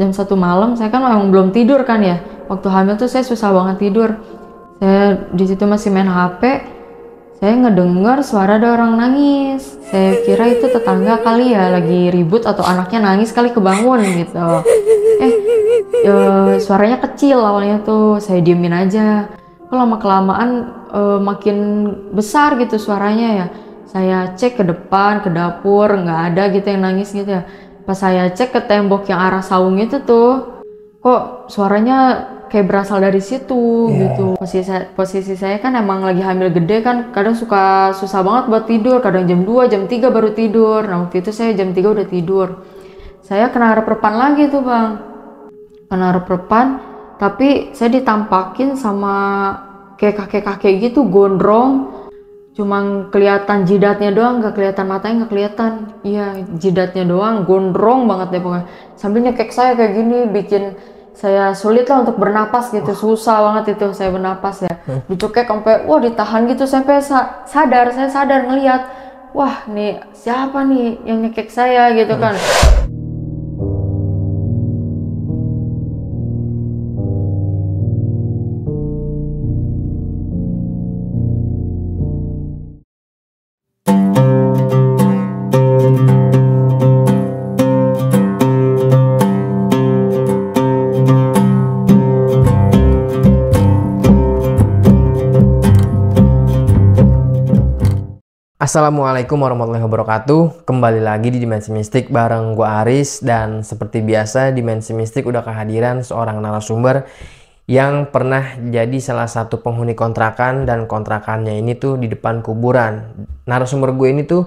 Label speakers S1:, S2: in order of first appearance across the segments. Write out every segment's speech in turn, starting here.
S1: jam 1 malam, saya kan memang belum tidur kan ya. Waktu hamil tuh saya susah banget tidur. Saya di situ masih main HP. Saya ngedengar suara ada orang nangis. Saya kira itu tetangga kali ya, lagi ribut atau anaknya nangis kali kebangun gitu. Suaranya kecil awalnya tuh. Saya diemin aja. Kok lama-kelamaan makin besar gitu suaranya ya. Saya cek ke depan, ke dapur, nggak ada gitu yang nangis gitu ya. Pas saya cek ke tembok yang arah saung itu tuh, kok suaranya kayak berasal dari situ gitu. Posisi saya kan emang lagi hamil gede kan, kadang suka susah banget buat tidur, kadang jam 2, jam 3 baru tidur. Nah waktu itu saya jam 3 udah tidur. Saya kena reprepan lagi tuh bang, kena reprepan, tapi saya ditampakin sama kayak kakek-kakek gitu, gondrong. Cuma kelihatan jidatnya doang, nggak kelihatan matanya, nggak kelihatan. Iya, jidatnya doang, gondrong banget deh pokoknya. Sambil nyekek saya kayak gini, bikin saya sulit lah untuk bernapas gitu. Susah banget itu saya bernapas ya. Dicekek sampai, wah ditahan gitu sampai saya sadar ngelihat, wah nih siapa nih yang nyekek saya gitu kan.
S2: Assalamualaikum warahmatullahi wabarakatuh. Kembali lagi di Dimensi Mistik bareng gue Aris. Dan seperti biasa Dimensi Mistik udah kehadiran seorang narasumber yang pernah jadi salah satu penghuni kontrakan. Dan kontrakannya ini tuh di depan kuburan. Narasumber gue ini tuh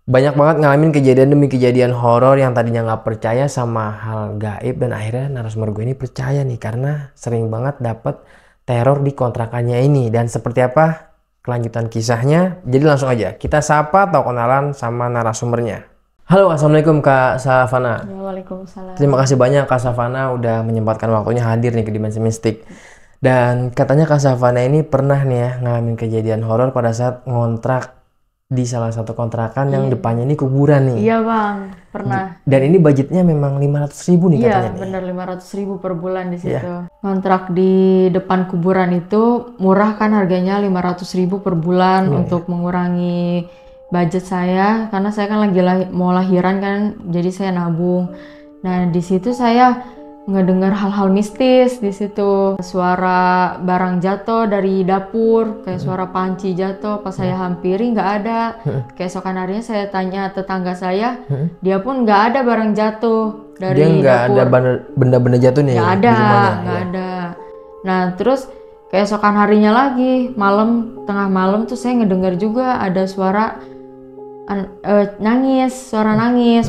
S2: banyak banget ngalamin kejadian demi kejadian horor yang tadinya nggak percaya sama hal gaib. Dan akhirnya narasumber gue ini percaya nih, karena sering banget dapet teror di kontrakannya ini. Dan seperti apa kelanjutan kisahnya? Jadi langsung aja kita sapa atau kenalan sama narasumbernya. Halo, assalamualaikum Kak Savana.
S1: Waalaikumsalam.
S2: Terima kasih banyak Kak Savana udah menyempatkan waktunya hadir nih ke Dimensi Mistik. Dan katanya Kak Savana ini pernah nih ya ngalamin kejadian horor pada saat ngontrak di salah satu kontrakan yang depannya ini kuburan nih.
S1: Iya bang, pernah.
S2: Dan ini budgetnya memang 500.000 nih katanya.
S1: Iya bener, 500.000 per bulan di situ. Kontrak di depan kuburan itu murah kan, harganya 500.000 per bulan untuk mengurangi budget saya, karena saya kan lagi mau lahiran kan, jadi saya nabung. Nah di situ saya ngedengar hal-hal mistis di situ, suara barang jatuh dari dapur, kayak suara panci jatuh. Pas saya hampiri nggak ada. Keesokan harinya saya tanya tetangga saya, dia pun nggak ada barang jatuh dari
S2: Dia nggak
S1: dapur.
S2: ada benda-benda jatuh nih
S1: Nggak
S2: di
S1: ada,
S2: rumahnya.
S1: nggak ada. Nah terus keesokan harinya lagi, tengah malam tuh saya ngedengar juga ada suara nangis,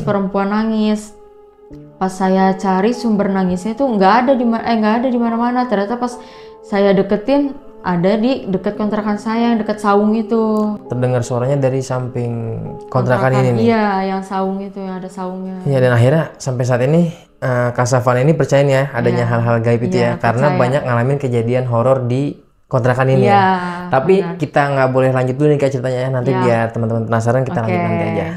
S1: perempuan nangis. Pas saya cari sumber nangisnya tuh nggak ada di mana-mana. Ternyata pas saya deketin, ada di dekat kontrakan saya yang dekat saung itu.
S2: Terdengar suaranya dari samping kontrakan ini nih.
S1: Iya, yang saung itu, yang ada saungnya.
S2: Iya, dan akhirnya sampai saat ini Kak Savana ini percaya nih ya adanya hal-hal gaib itu ya, karena banyak ngalamin kejadian horor di kontrakan ini ya. Tapi kita nggak boleh lanjut dulu nih Kak ceritanya ya, nanti biar teman-teman penasaran kita lanjut nanti aja.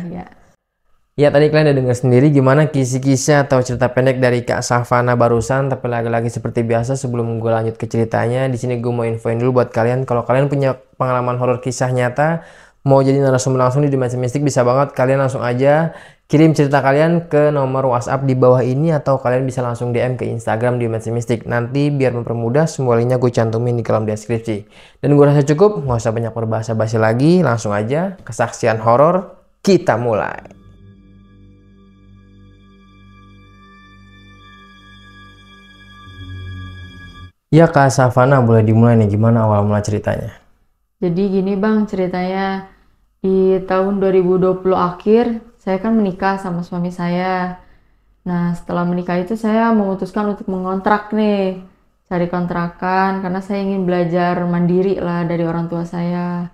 S2: Ya tadi kalian udah dengar sendiri gimana kisi-kisah atau cerita pendek dari Kak Savana barusan. Tapi lagi-lagi seperti biasa, sebelum gue lanjut ke ceritanya, di sini gue mau infoin dulu buat kalian, kalau kalian punya pengalaman horor kisah nyata, mau jadi narasumber langsung di Dimensi Mistik, bisa banget kalian langsung aja kirim cerita kalian ke nomor WhatsApp di bawah ini, atau kalian bisa langsung DM ke Instagram Dimensi Mistik. Nanti biar mempermudah, semua linknya gue cantumin di kolom deskripsi. Dan gue rasa cukup, nggak usah banyak berbahasa basi lagi, langsung aja kesaksian horor kita mulai. Ya Kak Savana, boleh dimulai nih, gimana awal mula ceritanya?
S1: Jadi gini bang, ceritanya di tahun 2020 akhir, saya kan menikah sama suami saya. Nah setelah menikah itu saya memutuskan untuk mengontrak nih, cari kontrakan, karena saya ingin belajar mandiri lah dari orang tua saya.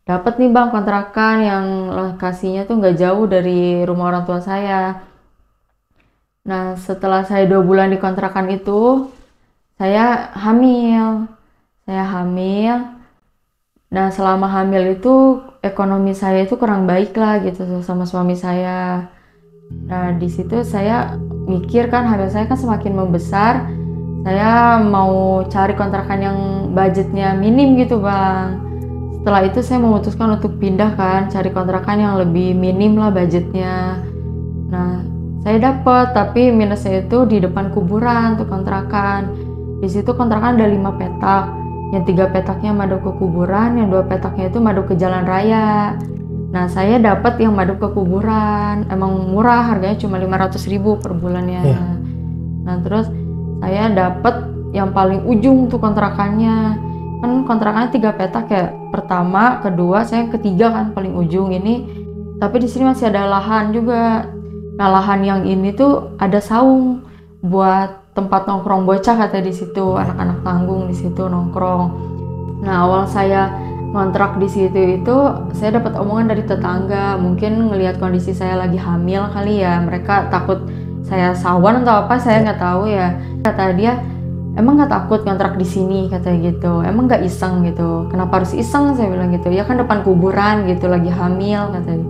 S1: Dapat nih bang kontrakan yang lokasinya tuh nggak jauh dari rumah orang tua saya. Nah setelah saya 2 bulan di kontrakan itu, saya hamil. Nah selama hamil itu ekonomi saya itu kurang baik lah gitu sama suami saya. Nah di situ saya mikir kan, hamil saya kan semakin membesar, saya mau cari kontrakan yang budgetnya minim gitu Bang. Setelah itu saya memutuskan untuk pindah kan, cari kontrakan yang lebih minim lah budgetnya. Nah, saya dapat, tapi minusnya itu di depan kuburan tuh kontrakan. Di situ kontrakan ada 5 petak. Yang 3 petaknya madep ke kuburan, yang 2 petaknya itu madep ke jalan raya. Nah, saya dapat yang madep ke kuburan. Emang murah, harganya cuma 500.000 per bulannya. Nah, terus saya dapat yang paling ujung tuh kontrakannya. Kan kontrakannya 3 petak ya. Pertama, kedua, saya yang ketiga kan paling ujung ini. Tapi di sini masih ada lahan juga. Nah, lahan yang ini tuh ada saung buat tempat nongkrong bocah kata di situ, anak-anak tanggung di situ nongkrong. Nah, awal saya ngontrak di situ itu saya dapat omongan dari tetangga, mungkin ngelihat kondisi saya lagi hamil kali ya, mereka takut saya sawan atau apa, saya nggak tahu ya. Kata dia, emang nggak takut kontrak di sini katanya gitu, emang nggak iseng gitu, kenapa harus iseng, saya bilang gitu, ya kan depan kuburan gitu, lagi hamil katanya.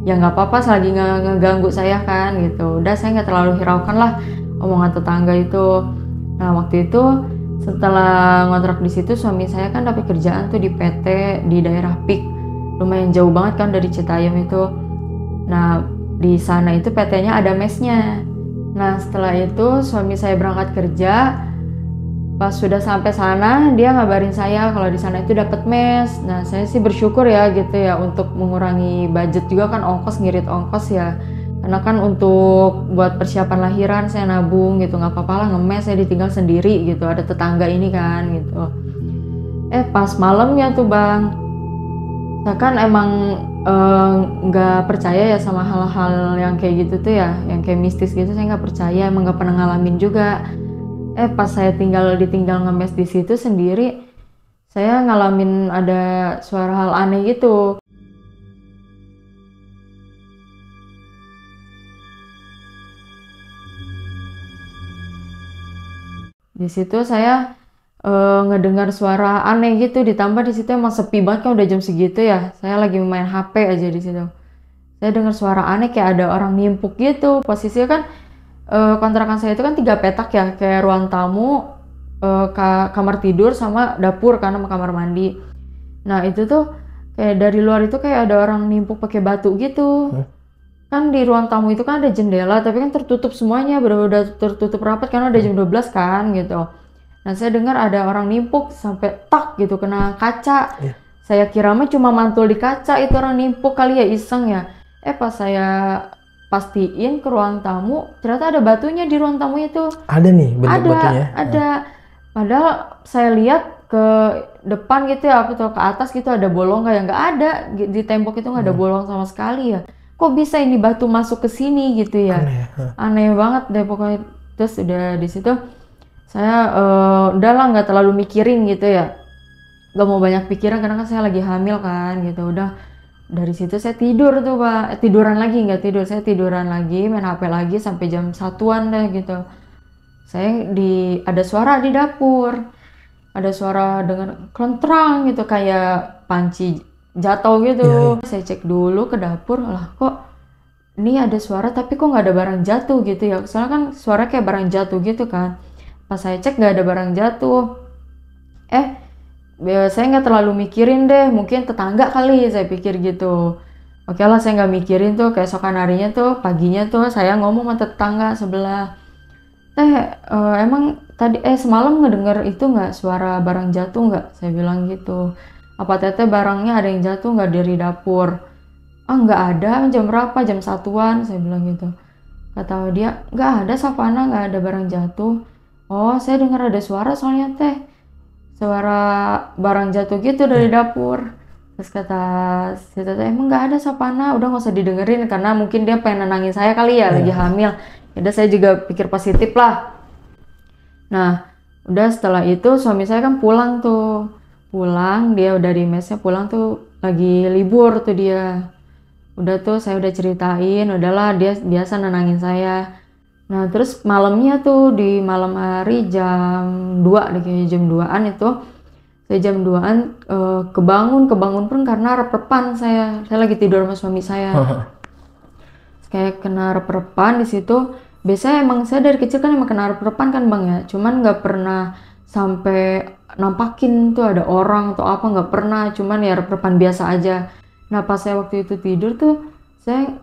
S1: Ya nggak apa-apa, selagi nggak ngeganggu saya kan gitu. Udah, saya nggak terlalu hiraukan lah omongan tetangga itu. Nah, waktu itu setelah ngontrak di situ, suami saya kan dapat kerjaan tuh di PT di daerah Pik, lumayan jauh banget kan dari Citayam itu. Nah, di sana itu PT-nya ada mesnya. Nah, setelah itu suami saya berangkat kerja. Pas sudah sampai sana, dia ngabarin saya kalau di sana itu dapat mes. Nah, saya sih bersyukur ya gitu ya, untuk mengurangi budget juga kan, ongkos, ngirit ongkos ya. Karena kan untuk buat persiapan lahiran saya nabung gitu, nggak apa-apa lah ngemes, saya ditinggal sendiri gitu, ada tetangga ini kan gitu. Pas malamnya tuh Bang, saya kan emang nggak percaya ya sama hal-hal yang kayak gitu tuh ya, yang kayak mistis gitu, saya nggak percaya, emang nggak pernah ngalamin juga. Pas saya ditinggal ngemes di situ sendiri, saya ngalamin ada suara hal aneh gitu. Di situ saya ngedengar suara aneh gitu, ditambah di situ emang sepi banget kan, udah jam segitu ya. Saya lagi main HP aja di situ. Saya dengar suara aneh kayak ada orang nimpuk gitu. Posisinya kan kontrakan saya itu kan 3 petak ya, kayak ruang tamu, kamar tidur sama dapur kan, sama kamar mandi. Nah, itu tuh kayak dari luar itu kayak ada orang nimpuk pakai batu gitu. Kan di ruang tamu itu kan ada jendela, tapi kan tertutup semuanya, benar-benar tertutup rapat karena udah jam 12 kan gitu. Nah, saya dengar ada orang nimpuk sampai tak gitu kena kaca. Saya kira mah cuma mantul di kaca itu orang nimpuk kali ya, iseng ya. Pas saya pastiin ke ruang tamu, ternyata ada batunya di ruang tamu itu.
S2: Ada nih bentuk batunya?
S1: Ada. Padahal saya lihat ke depan gitu ya, atau ke atas gitu ada bolong kayak nggak ada, di tembok itu nggak ada bolong sama sekali ya. Kok bisa ini batu masuk ke sini gitu ya? Aneh banget deh pokoknya. Terus udah di situ saya udahlah nggak terlalu mikirin gitu ya, nggak mau banyak pikiran karena kan saya lagi hamil kan gitu. Udah dari situ saya tidur tuh Pak, tiduran lagi, nggak tidur, saya tiduran lagi, main HP lagi sampai jam 1-an deh gitu. Saya ada suara di dapur, ada suara dengan klentrang gitu kayak panci jatuh gitu. Saya cek dulu ke dapur, lah kok ini ada suara tapi kok nggak ada barang jatuh gitu ya, soalnya kan suara kayak barang jatuh gitu kan. Pas saya cek nggak ada barang jatuh. Saya nggak terlalu mikirin deh, mungkin tetangga kali, saya pikir gitu. Oke lah, saya nggak mikirin tuh. Keesokan harinya tuh, paginya tuh saya ngomong sama tetangga sebelah, emang tadi semalam ngedenger itu nggak suara barang jatuh nggak? Saya bilang gitu. Apa teteh barangnya ada yang jatuh nggak dari dapur? Nggak ada, jam berapa? Jam 1-an, saya bilang gitu. Kata dia, nggak ada Savana, nggak ada barang jatuh. Oh, saya dengar ada suara soalnya teh, suara barang jatuh gitu dari dapur. Terus kata si teteh, emang nggak ada Savana, udah nggak usah didengerin, karena mungkin dia pengen nenangin saya kali ya, lagi hamil. Yaudah, saya juga pikir positif lah. Nah, udah setelah itu suami saya kan pulang tuh, dia udah di mesnya, pulang tuh lagi libur tuh dia. Udah tuh saya udah ceritain, udahlah dia biasa nenangin saya. Nah, terus malamnya tuh di malam hari jam 2 deh, kayaknya jam 2-an itu. Saya jam 2-an kebangun pun karena rep-repan saya lagi tidur sama suami saya. Kayak kena rep-repan di situ. Biasanya emang saya dari kecil kan emang kena repan kan bang ya, cuman nggak pernah sampai nampakin tuh ada orang atau apa, nggak pernah, cuman ya repan biasa aja. Nah pas saya waktu itu tidur tuh, saya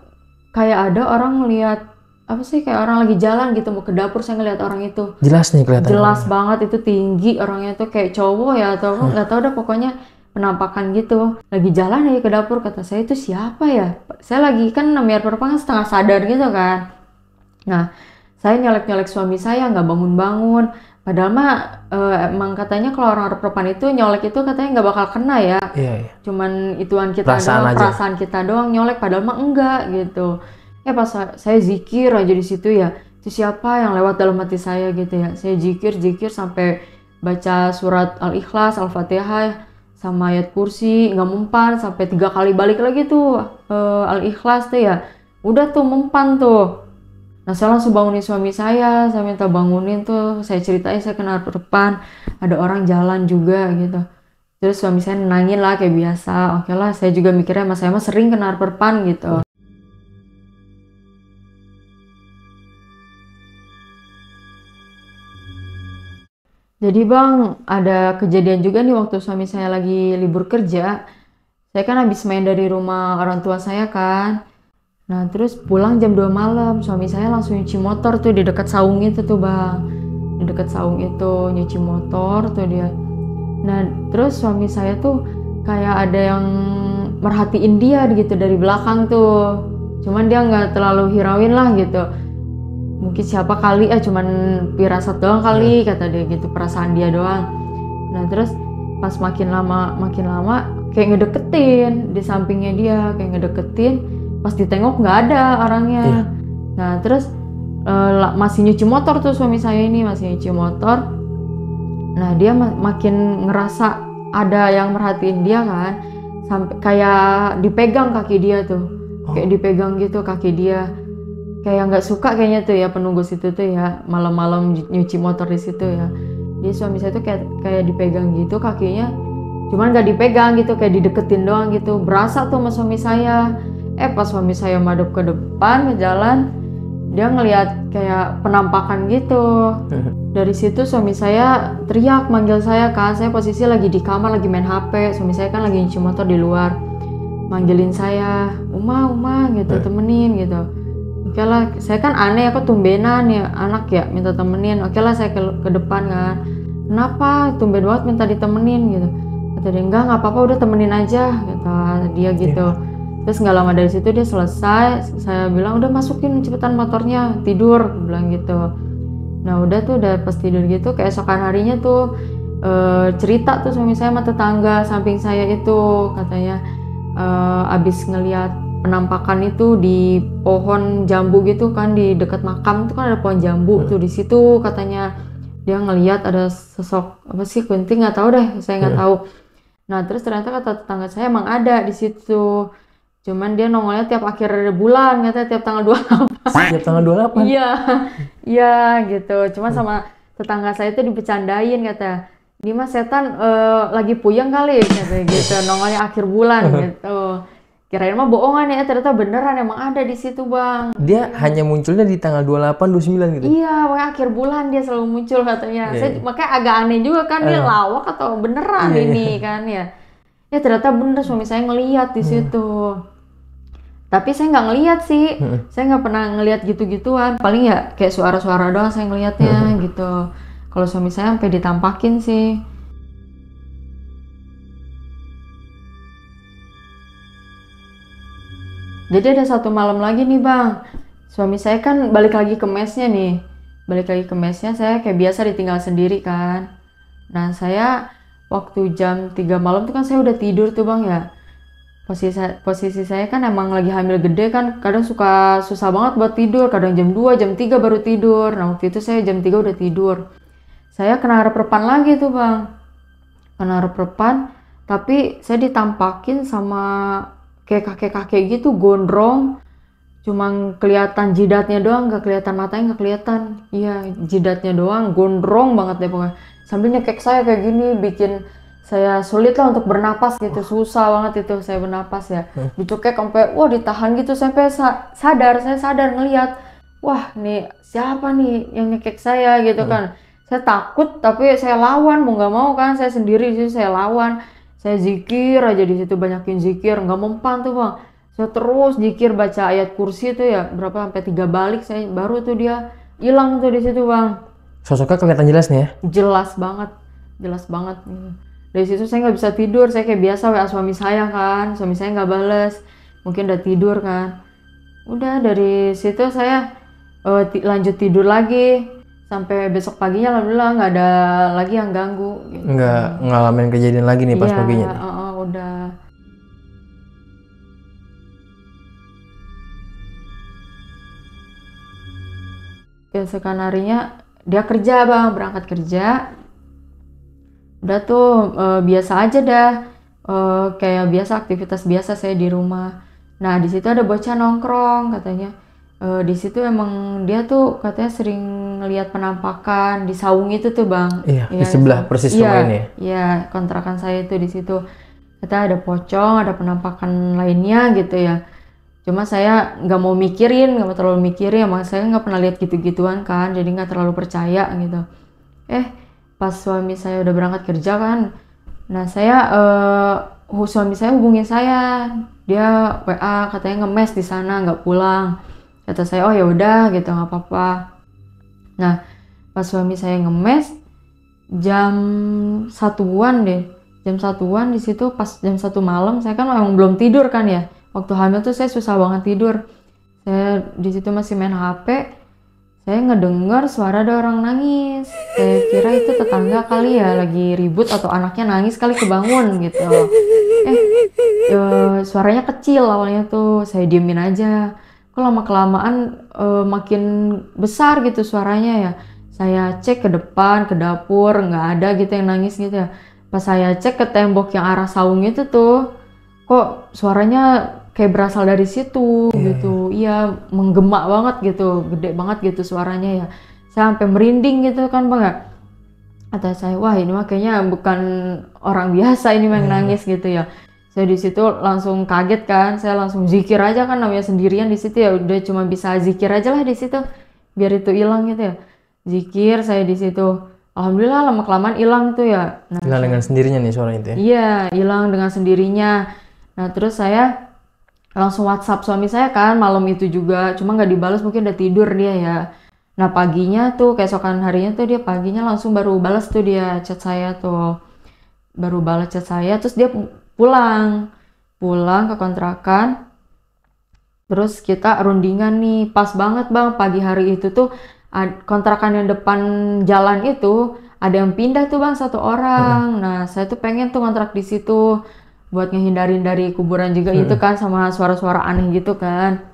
S1: kayak ada orang ngeliat apa sih, kayak orang lagi jalan gitu mau ke dapur, saya ngeliat orang itu.
S2: Jelas nih kelihatan.
S1: Jelas banget, itu tinggi orangnya tuh kayak cowok ya atau apa, nggak tahu dah pokoknya penampakan gitu. Lagi jalan aja ke dapur, kata saya itu siapa ya? Saya lagi kan namanya perempuan setengah sadar gitu kan. Nah, saya nyolek-nyolek suami saya, nggak bangun-bangun. Padahal mah emang katanya kalau orang repan itu nyolek itu katanya nggak bakal kena ya.
S2: Iya.
S1: Cuman ituan kita
S2: Perasaan
S1: doang,
S2: aja.
S1: perasaan kita doang nyolek. Padahal mah enggak gitu. Pas saya zikir aja di situ ya. Itu siapa yang lewat dalam hati saya gitu ya. Saya zikir sampai baca surat Al-Ikhlas, Al-Fatihah, sama ayat kursi, nggak mempan sampai 3 kali balik lagi tuh Al-Ikhlas tuh ya. Udah tuh mempan tuh. Nah saya langsung bangunin suami saya minta bangunin tuh, saya ceritain saya kena repan, ada orang jalan juga gitu. Terus suami saya nenangin lah kayak biasa, oke lah saya juga mikirnya mas saya mah sering kena repan gitu. Jadi bang, ada kejadian juga nih waktu suami saya lagi libur kerja. Saya kan habis main dari rumah orang tua saya kan. Nah terus pulang jam 2 malam, suami saya langsung nyuci motor tuh di dekat saung itu tuh bang. Di dekat saung itu nyuci motor tuh dia. Nah terus suami saya tuh kayak ada yang merhatiin dia gitu dari belakang tuh. Cuman dia nggak terlalu hirauin lah gitu. Mungkin siapa kali cuman firasat doang kali kata dia gitu, perasaan dia doang. Nah terus pas makin lama kayak ngedeketin di sampingnya dia, kayak ngedeketin. Pas ditengok nggak ada orangnya. Nah terus masih nyuci motor tuh suami saya ini, masih nyuci motor. Nah dia makin ngerasa ada yang merhatiin dia kan, sampai kayak dipegang kaki dia tuh, kayak dipegang gitu kaki dia, kayak nggak suka kayaknya tuh ya penunggu situ tuh ya, malam-malam nyuci motor di situ ya. Dia suami saya tuh kayak dipegang gitu kakinya, cuman nggak dipegang gitu, kayak dideketin doang gitu. Berasa tuh sama suami saya. Pas suami saya madep ke depan ke jalan, dia ngelihat kayak penampakan gitu. Dari situ suami saya teriak manggil saya kan, saya posisi lagi di kamar lagi main HP, suami saya kan lagi nyuci motor di luar, manggilin saya, Uma gitu, temenin gitu. Oke lah, saya kan aneh, aku tumbenan ya anak ya minta temenin. Oke lah saya ke depan kan, kenapa tumben banget minta ditemenin gitu. Kata dia nggak apa-apa udah temenin aja kata dia gitu. Terus nggak lama dari situ dia selesai, saya bilang udah masukin cepetan motornya, tidur, bilang gitu. Nah udah tuh udah pas tidur gitu, keesokan harinya tuh cerita tuh suami saya sama tetangga samping saya itu, katanya abis ngeliat penampakan itu di pohon jambu gitu kan, di dekat makam tuh kan ada pohon jambu tuh, di situ katanya dia ngeliat ada sosok apa sih, kunti nggak tahu deh, saya nggak tahu. Nah terus ternyata kata tetangga saya emang ada di situ. Cuman dia nongolnya tiap akhir bulan, katanya tiap tanggal 28.
S2: Tiap tanggal 28?
S1: Iya gitu. Cuma sama tetangga saya itu dibecandain, kata ini mah setan lagi puyeng kali, katanya gitu, nongolnya akhir bulan gitu. Kirain mah bohongan ya, ternyata beneran emang ada di situ bang.
S2: Dia hanya munculnya di tanggal 28, 29 gitu?
S1: Iya, pokoknya akhir bulan dia selalu muncul katanya. Saya makanya agak aneh juga kan, dia lawak atau beneran ini kan ya. Ya ternyata bener suami saya ngeliat di situ. Tapi saya nggak ngeliat sih, saya nggak pernah ngeliat gitu-gituan. Paling ya kayak suara-suara doang saya ngeliatnya gitu. Kalau suami saya sampai ditampakin sih. Jadi ada satu malam lagi nih bang, suami saya kan balik lagi ke mesnya nih. Balik lagi ke mesnya, saya kayak biasa ditinggal sendiri kan. Nah saya waktu jam 3 malam tuh kan saya udah tidur tuh bang ya. Posisi saya kan emang lagi hamil gede kan, kadang suka susah banget buat tidur, kadang jam 2, jam 3 baru tidur. Nah waktu itu saya jam 3 udah tidur. Saya kena rep-repan lagi tuh bang. Kena rep-repan, tapi saya ditampakin sama kayak kakek-kakek gitu, gondrong. Cuma kelihatan jidatnya doang, gak kelihatan matanya, gak kelihatan. Iya, jidatnya doang, gondrong banget deh pokoknya. Sambil nyekek saya kayak gini, bikin saya sulit lah untuk bernapas gitu, susah banget itu saya bernapas ya. Dicekek sampai wah ditahan gitu sampai saya sadar ngelihat wah nih siapa nih yang nyekek saya gitu kan. Saya takut tapi saya lawan, mau nggak mau kan, saya sendiri sih saya lawan. Saya zikir aja di situ, banyakin zikir, nggak mempan tuh bang. Saya terus zikir baca ayat kursi tuh ya berapa sampai 3 balik, saya baru tuh dia hilang tuh di situ bang.
S2: Sosoknya kelihatan jelas nih ya?
S1: Jelas banget gitu. Dari situ saya nggak bisa tidur, saya kayak biasa WA suami saya kan, suami saya nggak bales, mungkin udah tidur kan. Udah dari situ saya lanjut tidur lagi sampai besok paginya, alhamdulillah nggak ada lagi yang ganggu gitu.
S2: Nggak ngalamin kejadian lagi nih pas paginya nih.
S1: Udah. Keesokan harinya dia kerja bang, berangkat kerja. Udah tuh biasa aja dah, kayak biasa aktivitas biasa saya di rumah. Nah di situ ada bocah nongkrong katanya. Di situ emang dia tuh katanya sering ngelihat penampakan di saung itu tuh bang.
S2: Iya, di sebelah persis rumah ini.
S1: Iya, kontrakan saya itu di situ. Kata ada pocong, ada penampakan lainnya gitu ya. Cuma saya nggak mau mikirin, nggak mau terlalu mikirin. Emang saya nggak pernah lihat gitu-gituan kan, jadi nggak terlalu percaya gitu. Pas suami saya udah berangkat kerja kan, nah saya suami saya hubungin saya, dia WA katanya ngemes di sana nggak pulang. Kata saya oh ya udah gitu nggak apa-apa. Nah pas suami saya ngemes jam 1-an deh, jam 1-an di situ, pas jam 1 malam saya kan memang belum tidur kan ya. Waktu hamil tuh saya susah banget tidur. Saya di situ masih main HP. Saya ngedengar suara ada orang nangis. Saya kira itu tetangga kali ya lagi ribut atau anaknya nangis kali kebangun gitu. Suaranya kecil awalnya tuh, saya diemin aja. Kok lama-kelamaan makin besar gitu suaranya ya. Saya cek ke depan, ke dapur, nggak ada gitu yang nangis gitu ya. Pas saya cek ke tembok yang arah saung itu tuh, kok suaranya kayak berasal dari situ gitu. Iya, menggema banget gitu, gede banget gitu suaranya ya. Saya sampai merinding gitu kan bang ya. Kata saya, wah ini mah kayaknya bukan orang biasa ini yang nangis gitu ya. Saya di situ langsung kaget kan, saya langsung zikir aja kan, namanya sendirian di situ ya udah cuma bisa zikir aja lah di situ, biar itu hilang gitu ya. Zikir saya di situ, alhamdulillah lama kelamaan hilang tuh ya. Nah,
S2: hilang dengan sendirinya nih suara itu ya?
S1: Iya, hilang dengan sendirinya. Nah terus saya langsung WhatsApp suami saya kan malam itu juga, cuma nggak dibalas, mungkin udah tidur dia ya. Nah paginya tuh keesokan harinya tuh dia paginya langsung baru balas tuh dia chat saya tuh, baru balas chat saya, terus dia pulang ke kontrakan. Terus kita rundingan nih, pas banget bang pagi hari itu tuh kontrakan yang depan jalan itu ada yang pindah tuh bang, 1 orang. Nah saya tuh pengen tuh kontrak di situ buat ngehindarin dari kuburan juga itu kan, sama suara-suara aneh gitu kan.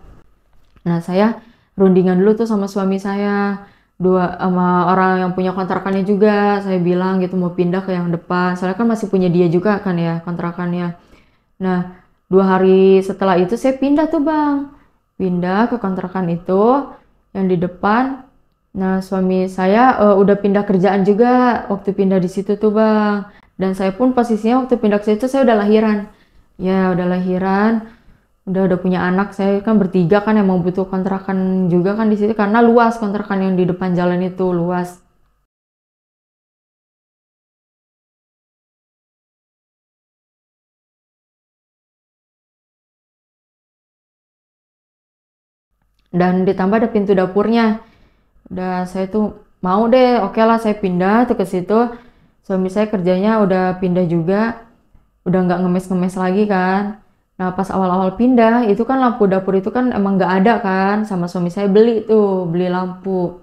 S1: Nah saya rundingan dulu tuh sama suami saya, sama orang yang punya kontrakannya juga, saya bilang gitu mau pindah ke yang depan, soalnya kan masih punya dia juga kan ya kontrakannya. Nah 2 hari setelah itu saya pindah tuh bang, pindah ke kontrakan itu yang di depan. Nah suami saya udah pindah kerjaan juga waktu pindah di situ tuh bang. Dan saya pun posisinya waktu pindah ke situ saya udah lahiran. Ya udah lahiran, udah punya anak. Saya kan bertiga kan emang butuh kontrakan juga kan di situ karena luas, kontrakan yang di depan jalan itu luas. Dan ditambah ada pintu dapurnya. Udah saya tuh mau deh, oke lah saya pindah tuh ke situ. Suami saya kerjanya udah pindah juga, udah nggak ngemes-ngemes lagi kan. Nah pas awal-awal pindah itu kan lampu dapur itu kan emang nggak ada kan, sama suami saya beli lampu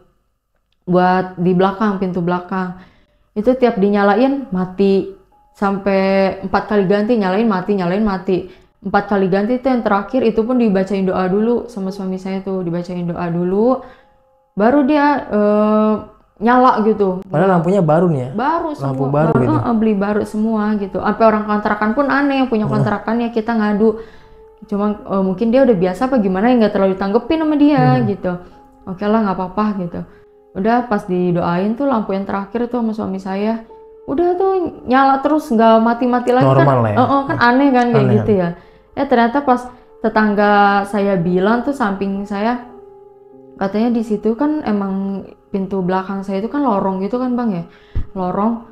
S1: buat di belakang, pintu belakang. Itu tiap dinyalain mati, sampai 4 kali ganti, nyalain mati, 4 kali ganti. Itu yang terakhir itu pun dibacain doa dulu sama suami saya tuh, dibacain doa dulu baru dia nyala gitu.
S2: Padahal lampunya baru nih ya?
S1: Baru semua.
S2: Lampu baru gitu?
S1: Beli baru semua gitu. Sampai orang kontrakan pun aneh, yang punya kontrakannya kita ngadu. Cuma mungkin dia udah biasa apa gimana ya, nggak terlalu ditanggepin sama dia gitu. Oke lah nggak apa-apa gitu. Udah pas didoain tuh lampu yang terakhir tuh sama suami saya, udah tuh nyala terus nggak mati-mati lagi.
S2: Normal
S1: kan.
S2: Lah ya?
S1: Kan aneh kan kayak gitu ya. Ternyata pas tetangga saya bilang tuh samping saya, katanya di situ kan emang pintu belakang saya itu kan lorong gitu kan Bang ya, lorong.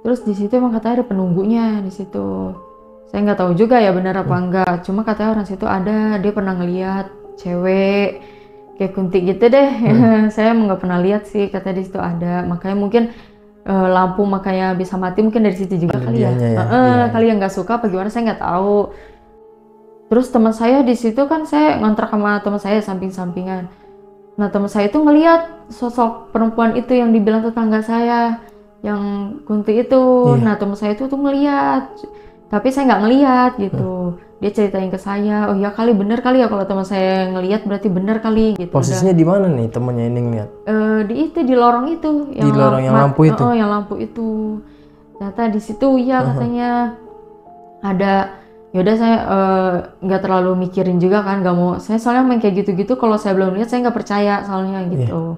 S1: Terus di situ emang katanya ada penunggunya di situ. Saya nggak tahu juga ya benar apa enggak. Cuma katanya orang situ ada, dia pernah ngeliat cewek kayak kunti gitu deh. Saya emang nggak pernah lihat sih, katanya di situ ada. Makanya mungkin lampu makanya bisa mati mungkin dari situ juga kali ya. Kali yang nggak suka apa gimana saya nggak tahu. Terus teman saya di situ kan saya ngontrak sama teman saya samping-sampingan. Nah teman saya itu ngelihat sosok perempuan itu yang dibilang tetangga saya yang kunti itu. Nah teman saya itu tuh ngelihat, tapi saya nggak ngelihat gitu. Dia ceritain ke saya, oh ya kali bener kali ya kalau teman saya ngelihat berarti bener kali gitu.
S2: Posisinya di mana nih temennya ini ngeliat?
S1: Di lorong itu,
S2: yang di lorong yang lampu itu.
S1: Yang lampu itu. Ternyata di situ ya katanya ada. Yaudah saya nggak terlalu mikirin juga kan, nggak mau. Saya soalnya main kayak gitu-gitu, kalau saya belum lihat saya nggak percaya soalnya gitu.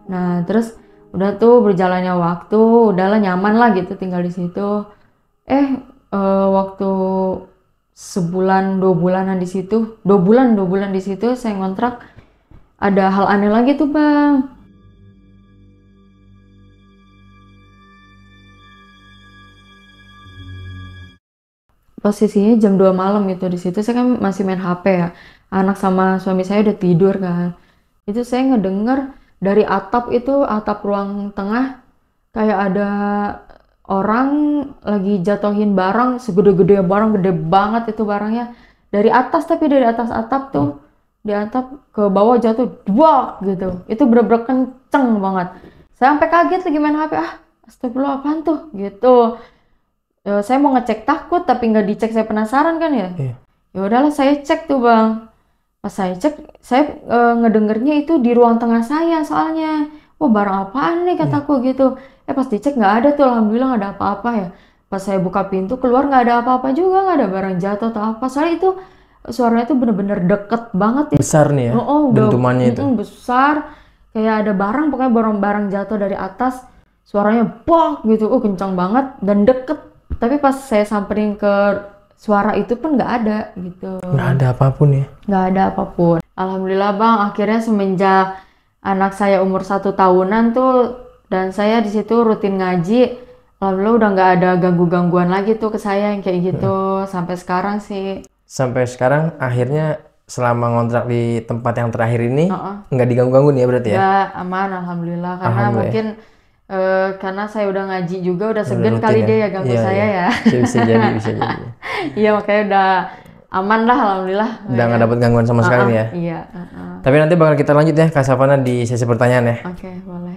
S1: Nah terus udah tuh berjalannya waktu, udahlah nyaman lah gitu tinggal di situ. Waktu sebulan 2 bulanan di situ, 2 bulan di situ saya ngontrak, ada hal aneh lagi tuh Bang. Posisinya jam 2 malam itu di situ saya kan masih main HP ya. Anak sama suami saya udah tidur kan. Itu saya ngedenger dari atap itu, atap ruang tengah kayak ada orang lagi jatuhin barang segede-gede barang, gede banget itu barangnya. Dari atas, tapi dari atas atap tuh. Di atap ke bawah jatuh, duak gitu. Itu bener-bener kenceng banget. Saya sampai kaget lagi main HP, astagfirullah apaan tuh gitu. Saya mau ngecek takut tapi nggak dicek, saya penasaran kan ya. Ya udahlah saya cek tuh Bang. Pas saya cek, saya ngedengernya itu di ruang tengah saya soalnya. Wah barang apaan nih kataku gitu. Pas dicek nggak ada tuh, alhamdulillah nggak ada apa-apa ya. Pas saya buka pintu keluar nggak ada apa-apa juga, nggak ada barang jatuh atau apa. Soalnya itu suaranya tuh bener-bener deket banget ya.
S2: Besar nih ya, dentumannya itu.
S1: Besar, kayak ada barang, pokoknya barang-barang jatuh dari atas. Suaranya bok gitu, kencang banget dan deket. Tapi pas saya samperin ke suara itu pun nggak ada gitu.
S2: Nggak ada apapun ya?
S1: Nggak ada apapun. Alhamdulillah Bang, akhirnya semenjak anak saya umur 1 tahunan tuh dan saya di situ rutin ngaji, alhamdulillah udah nggak ada gangguan lagi tuh ke saya yang kayak gitu. Sampai sekarang sih.
S2: Sampai sekarang akhirnya selama ngontrak di tempat yang terakhir ini nggak diganggu-ganggu nih ya berarti ya?
S1: Nggak, aman alhamdulillah. Karena mungkin karena saya udah ngaji juga, udah segan kali dia ya ganggu saya ya.
S2: Bisa jadi.
S1: Iya makanya udah aman lah alhamdulillah.
S2: Udah nggak dapat gangguan sama sekali ya.
S1: Iya.
S2: Tapi nanti bakal kita lanjut ya Kak Savana di sesi pertanyaan ya.
S1: Oke, boleh.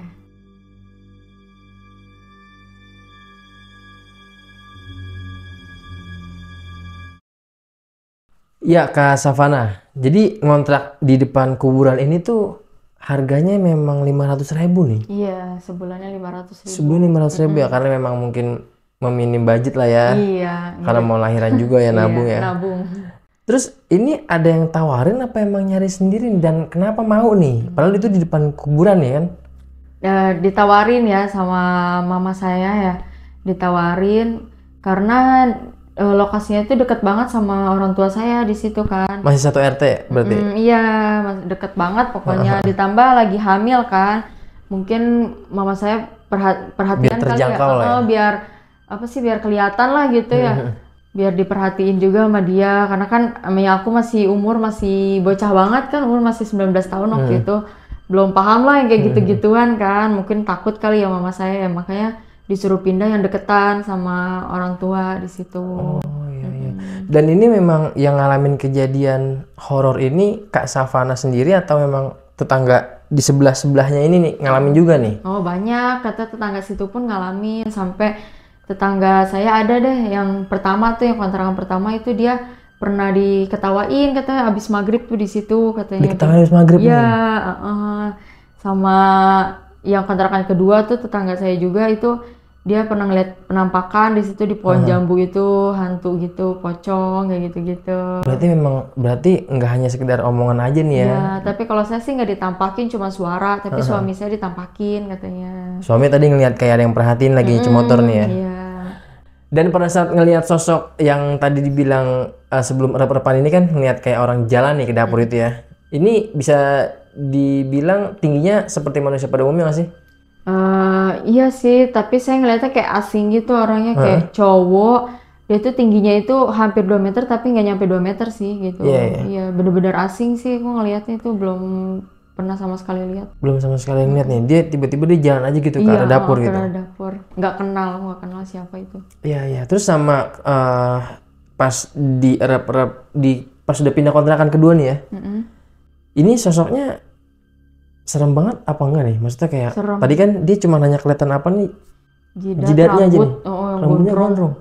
S2: Iya Kak Savana. Jadi ngontrak di depan kuburan ini tuh harganya memang 500.000 nih.
S1: Iya, sebulannya 500.000.
S2: Sebulan 500.000 ya, karena memang mungkin meminim budget lah ya.
S1: Iya.
S2: Karena mau lahiran juga ya, nabung ya.
S1: Nabung.
S2: Terus ini ada yang tawarin apa emang nyari sendiri dan kenapa mau nih? Padahal itu di depan kuburan ya kan?
S1: Ditawarin ya sama mama saya ya. Ditawarin karena lokasinya itu deket banget sama orang tua saya di situ kan.
S2: Masih satu RT berarti?
S1: Iya, masih deket banget pokoknya. Ditambah lagi hamil kan. Mungkin mama saya perhatian
S2: biar terjangkau
S1: kali ya. Biar apa sih, biar kelihatan lah gitu ya. Biar diperhatiin juga sama dia. Karena kan aku umur masih bocah banget kan. Umur masih 19 tahun waktu itu. Belum paham lah yang kayak gitu-gituan kan. Mungkin takut kali ya mama saya ya. Makanya disuruh pindah yang deketan sama orang tua di situ.
S2: Oh iya. Dan ini memang yang ngalamin kejadian horor ini Kak Savana sendiri atau memang tetangga di sebelah-sebelahnya ini nih ngalamin juga nih?
S1: Oh banyak, kata tetangga situ pun ngalamin. Sampai tetangga saya ada deh yang pertama tuh, yang kontrakan pertama itu dia pernah diketawain katanya abis maghrib tuh di situ katanya.
S2: Diketawain abis maghrib?
S1: Iya. Sama yang kontrakan kedua tuh tetangga saya juga itu. Dia pernah ngeliat penampakan di situ di pohon jambu itu, hantu gitu, pocong kayak gitu-gitu.
S2: Berarti nggak hanya sekedar omongan aja nih ya?
S1: Iya, tapi kalau saya sih nggak ditampakin, cuma suara. Tapi suami saya ditampakin katanya.
S2: Suami tadi ngeliat kayak ada yang perhatiin lagi nyuci motor nih ya?
S1: Iya.
S2: Dan pada saat ngelihat sosok yang tadi dibilang sebelum rep-repan ini kan ngeliat kayak orang jalan nih ke dapur itu ya. Ini bisa dibilang tingginya seperti manusia pada umumnya nggak sih?
S1: Iya sih, tapi saya ngeliatnya kayak asing gitu orangnya, kayak cowok. Dia tuh tingginya itu hampir 2 meter tapi nggak nyampe 2 meter sih gitu. Iya, bener-bener asing sih. Aku ngeliatnya itu belum pernah sama sekali lihat.
S2: Belum sama sekali ngeliat nih. Dia tiba-tiba dia jalan aja gitu ke arah dapur gitu.
S1: Ke arah dapur. Nggak kenal siapa itu.
S2: Iya. Terus sama pas pas udah pindah kontrakan kedua nih ya. Ini sosoknya serem banget apa enggak nih? Maksudnya kayak serem. Tadi kan dia cuma nanya kelihatan apa nih? Jidatnya aja nih. Rambutnya gondrong.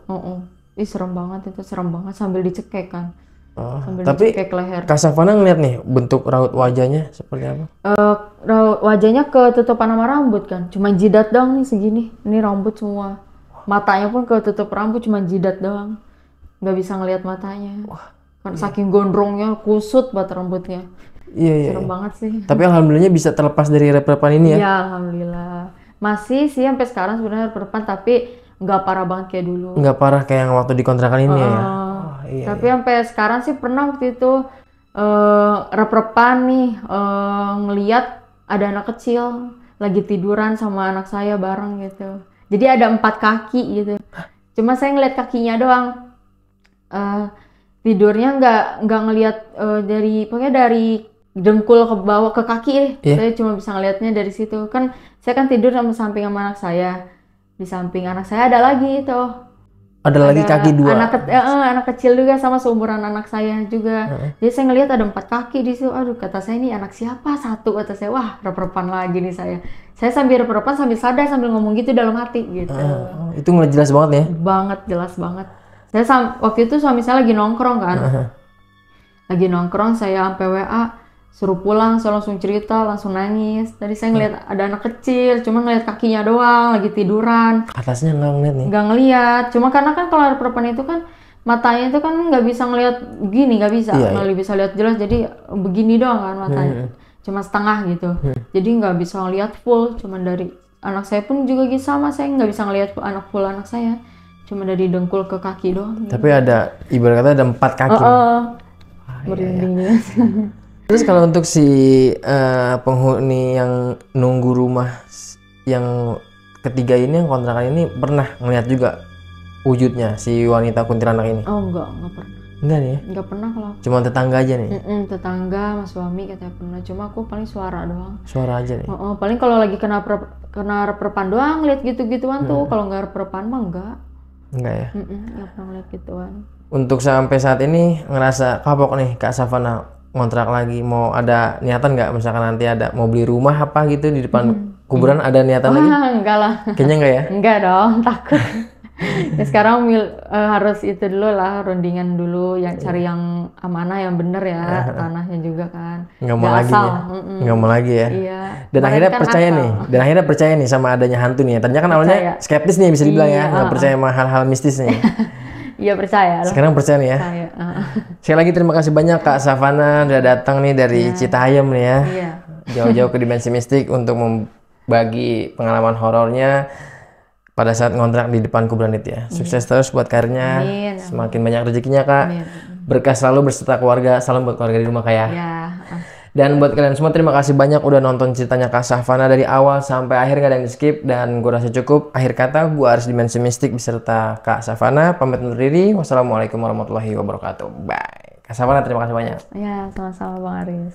S1: Ih, serem banget itu, serem banget sambil dicekek kan.
S2: Tapi leher. Kak Savana ngeliat nih bentuk raut wajahnya seperti apa?
S1: Raut wajahnya ketutupan sama rambut kan, cuma jidat doang nih segini. Ini rambut semua. Matanya pun ketutup rambut, cuma jidat doang. Nggak bisa ngelihat matanya. Kan saking gondrongnya, kusut banget rambutnya.
S2: Iya.
S1: Serem banget sih.
S2: Tapi alhamdulillahnya bisa terlepas dari rep-repan ini ya?
S1: Iya, alhamdulillah. Masih sih sampai sekarang sebenarnya rep-repan, tapi nggak parah banget kayak dulu.
S2: Nggak parah kayak yang waktu di kontrakan ini ya?
S1: Tapi sampai sekarang sih pernah waktu itu rep-repan nih, ngeliat ada anak kecil lagi tiduran sama anak saya bareng gitu. Jadi ada 4 kaki gitu. Cuma saya ngeliat kakinya doang. Tidurnya nggak ngeliat pokoknya dari dengkul ke bawah ke kaki deh. Saya cuma bisa ngeliatnya dari situ. Kan saya kan tidur sama samping sama anak saya. Di samping anak saya ada lagi itu.
S2: Ada lagi kaki 2.
S1: Anak kecil juga sama seumuran anak saya juga. Jadi saya ngeliat ada 4 kaki di situ. Aduh, kata saya ini anak siapa? 1 kata saya. Wah, rep-repan lagi nih saya. Saya sambil rep-repan sambil sadar sambil ngomong gitu dalam hati gitu.
S2: Itu ngeliat jelas banget ya?
S1: Banget, jelas banget. Saya waktu itu suami saya lagi nongkrong kan. Lagi nongkrong, saya sampai WA suruh pulang, saya langsung cerita, langsung nangis. Tadi saya ngeliat ada anak kecil, cuma ngeliat kakinya doang, lagi tiduran.
S2: Atasnya nggak ngeliat nih?
S1: Nggak ngeliat, cuma karena kan kalau rep-repan itu kan matanya itu kan nggak bisa ngeliat gini, nggak bisa, nggak bisa lihat jelas, jadi begini doang kan matanya, cuma setengah gitu. Jadi nggak bisa ngeliat full, cuma dari anak saya pun juga gitu sama, saya nggak bisa ngeliat full anak saya, cuma dari dengkul ke kaki doang. Gitu.
S2: Tapi ada, ibarat kata ada 4 kaki.
S1: Merinding.
S2: Terus kalau untuk si penghuni yang nunggu rumah yang ketiga ini, yang kontrakan ini, pernah ngeliat juga wujudnya si wanita kuntilanak ini?
S1: Oh enggak pernah.
S2: Enggak nih ya?
S1: Enggak pernah kalau.
S2: Cuma tetangga aja nih?
S1: Tetangga sama suami katanya pernah, cuma aku paling suara doang.
S2: Suara aja nih?
S1: Paling kalau lagi kena rep-repan doang lihat gitu-gituan tuh, kalau nggak rep-repan mah enggak.
S2: Enggak ya?
S1: Nggak pernah lihat gituan.
S2: Untuk sampai saat ini ngerasa kapok nih Kak Savana ngontrak lagi, mau ada niatan nggak misalkan nanti ada mau beli rumah apa gitu di depan kuburan, ada niatan lagi?
S1: Enggak lah.
S2: Kayaknya enggak ya?
S1: Enggak dong, takut. Ya sekarang harus itu dulu lah, rundingan dulu, yang cari yang amanah, yang bener ya, tanahnya juga kan.
S2: Nggak mau lagi ya? Nggak mau lagi ya?
S1: Iya.
S2: Dan akhirnya percaya nih, sama adanya hantu nih. Tadinya kan awalnya skeptis nih bisa dibilang ya, nggak percaya sama hal-hal mistis nih.
S1: Iya percaya.
S2: Sekarang percaya nih ya. Sekali lagi terima kasih banyak Kak Savana udah datang nih dari Citayam nih ya. Jauh-jauh ke Dimensi Mistik untuk membagi pengalaman horornya pada saat ngontrak di depan kuburan itu ya. Sukses terus buat karirnya. Semakin banyak rezekinya Kak. Berkah selalu berserta keluarga. Salam buat keluarga di rumah Kak ya. Dan buat kalian semua terima kasih banyak udah nonton ceritanya Kak Savana dari awal sampai akhir, nggak ada yang di skip, dan gue rasa cukup. Akhir kata gue Aris Dimensi Mistik beserta Kak Savana pamit undur diri. Wassalamualaikum warahmatullahi wabarakatuh. Bye. Kak Savana terima kasih banyak.
S1: Ya, sama-sama Bang Aris.